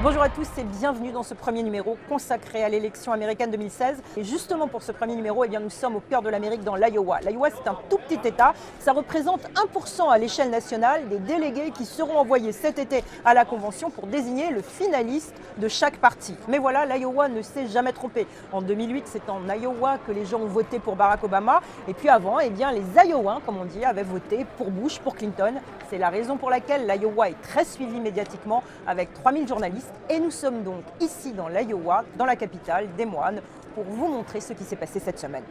Bonjour à tous et bienvenue dans ce premier numéro consacré à l'élection américaine 2016. Et justement pour ce premier numéro, nous sommes au cœur de l'Amérique dans l'Iowa. L'Iowa, c'est un tout petit État. Ça représente 1% à l'échelle nationale des délégués qui seront envoyés cet été à la Convention pour désigner le finaliste de chaque parti. Mais voilà, l'Iowa ne s'est jamais trompé. En 2008, c'est en Iowa que les gens ont voté pour Barack Obama. Et puis avant, les Iowans, comme on dit, avaient voté pour Bush, pour Clinton. C'est la raison pour laquelle l'Iowa est très suivie médiatiquement avec 3000 journalistes. Et nous sommes donc ici dans l'Iowa, dans la capitale des moines, pour vous montrer ce qui s'est passé cette semaine.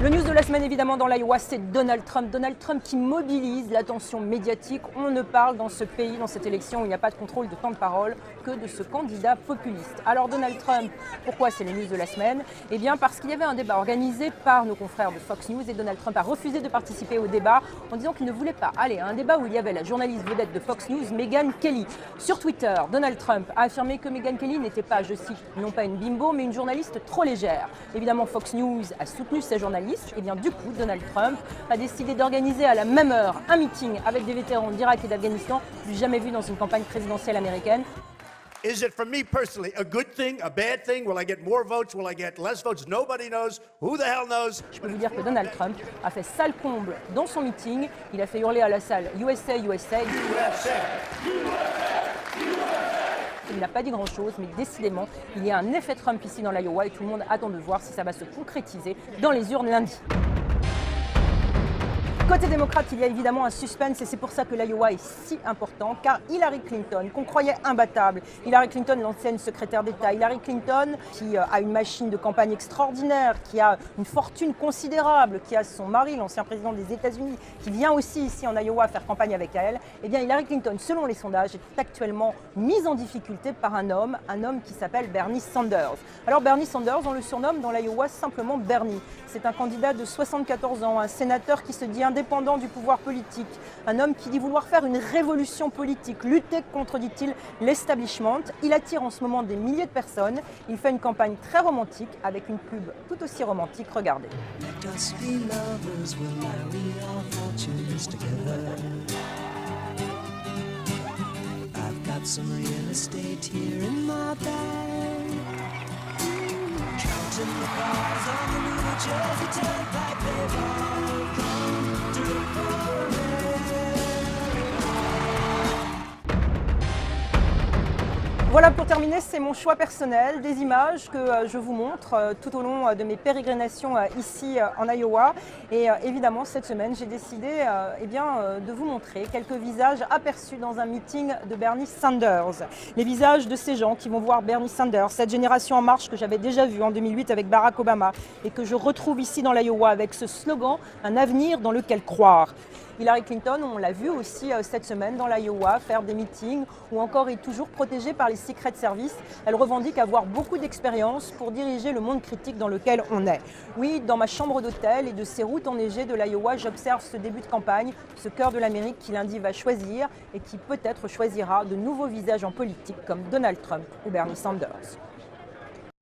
Le news de la semaine, évidemment, dans l'Iowa, c'est Donald Trump. Donald Trump qui mobilise l'attention médiatique. On ne parle dans ce pays, dans cette élection où il n'y a pas de contrôle de temps de parole, que de ce candidat populiste. Alors Donald Trump, pourquoi c'est le news de la semaine? Eh bien parce qu'il y avait un débat organisé par nos confrères de Fox News et Donald Trump a refusé de participer au débat en disant qu'il ne voulait pas aller à un débat où il y avait la journaliste vedette de Fox News, Megyn Kelly. Sur Twitter, Donald Trump a affirmé que Megyn Kelly n'était pas, je cite, non pas une bimbo, mais une journaliste trop légère. Évidemment, Fox News a soutenu ces journalistes. Et bien du coup, Donald Trump a décidé d'organiser à la même heure un meeting avec des vétérans d'Irak et d'Afghanistan, du jamais vu dans une campagne présidentielle américaine. Is it for me personally a good thing, a bad thing? Will I get more votes? Will I get less votes? Nobody knows. Who the hell knows? Je peux vous dire que Donald Trump a fait salle comble dans son meeting. Il a fait hurler à la salle USA, USA. Il n'a pas dit grand-chose, mais décidément, il y a un effet Trump ici dans l'Iowa et tout le monde attend de voir si ça va se concrétiser dans les urnes lundi. Côté démocrate, il y a évidemment un suspense et c'est pour ça que l'Iowa est si important, car Hillary Clinton, qu'on croyait imbattable, Hillary Clinton, l'ancienne secrétaire d'État, Hillary Clinton, qui a une machine de campagne extraordinaire, qui a une fortune considérable, qui a son mari, l'ancien président des États-Unis, qui vient aussi ici en Iowa faire campagne avec elle, eh bien Hillary Clinton, selon les sondages, est actuellement mise en difficulté par un homme qui s'appelle Bernie Sanders. Alors Bernie Sanders, on le surnomme dans l'Iowa simplement Bernie. C'est un candidat de 74 ans, un sénateur qui se dit indépendant du pouvoir politique, un homme qui dit vouloir faire une révolution politique, lutter contre, dit-il, l'establishment. Il attire en ce moment des milliers de personnes. Il fait une campagne très romantique avec une pub tout aussi romantique. Regardez. Voilà, pour terminer, c'est mon choix personnel, des images que je vous montre tout au long de mes pérégrinations ici en Iowa. Et évidemment, cette semaine, j'ai décidé de vous montrer quelques visages aperçus dans un meeting de Bernie Sanders. Les visages de ces gens qui vont voir Bernie Sanders, cette génération en marche que j'avais déjà vue en 2008 avec Barack Obama et que je retrouve ici dans l'Iowa avec ce slogan « Un avenir dans lequel croire ». Hillary Clinton, on l'a vu aussi cette semaine dans l'Iowa faire des meetings ou encore est toujours protégée par les Secret Service. Elle revendique avoir beaucoup d'expérience pour diriger le monde critique dans lequel on est. Oui, dans ma chambre d'hôtel et de ces routes enneigées de l'Iowa, j'observe ce début de campagne, ce cœur de l'Amérique qui lundi va choisir et qui peut-être choisira de nouveaux visages en politique comme Donald Trump ou Bernie Sanders.